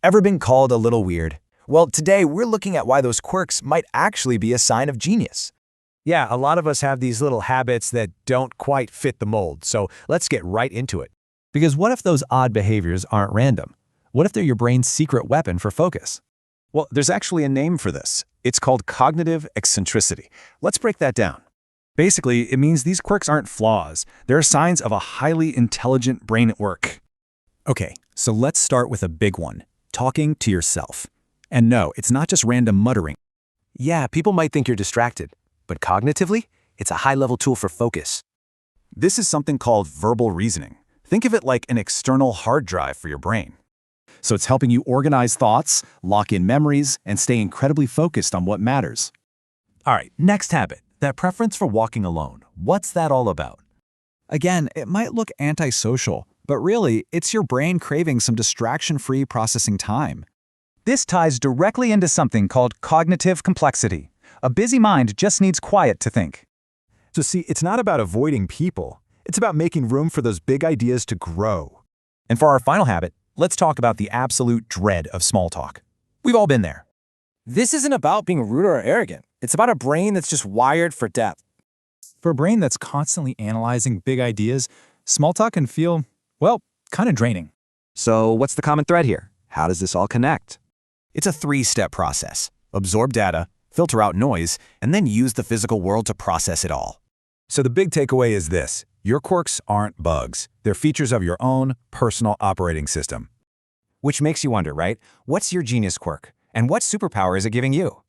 Ever been called a little weird? Well, today we're looking at why those quirks might actually be a sign of genius. Yeah, a lot of us have these little habits that don't quite fit the mold, so let's get right into it. Because what if those odd behaviors aren't random? What if they're your brain's secret weapon for focus? Well, there's actually a name for this. It's called cognitive eccentricity. Let's break that down. Basically, it means these quirks aren't flaws. They're signs of a highly intelligent brain at work. Okay, so let's start with a big one, talking to yourself. And no, it's not just random muttering. Yeah, people might think you're distracted, but cognitively, it's a high-level tool for focus. This is something called verbal reasoning. Think of it like an external hard drive for your brain. So it's helping you organize thoughts, lock in memories, and stay incredibly focused on what matters. All right, next habit, that preference for walking alone. What's that all about? Again, it might look antisocial, but really, it's your brain craving some distraction-free processing time. This ties directly into something called cognitive complexity. A busy mind just needs quiet to think. So see, it's not about avoiding people. It's about making room for those big ideas to grow. And for our final habit, let's talk about the absolute dread of small talk. We've all been there. This isn't about being rude or arrogant. It's about a brain that's just wired for depth. For a brain that's constantly analyzing big ideas, small talk can feel, well, kind of draining. So what's the common thread here? How does this all connect? It's a three-step process. Absorb data, filter out noise, and then use the physical world to process it all. So the big takeaway is this. Your quirks aren't bugs. They're features of your own personal operating system. Which makes you wonder, right? What's your genius quirk? And what superpower is it giving you?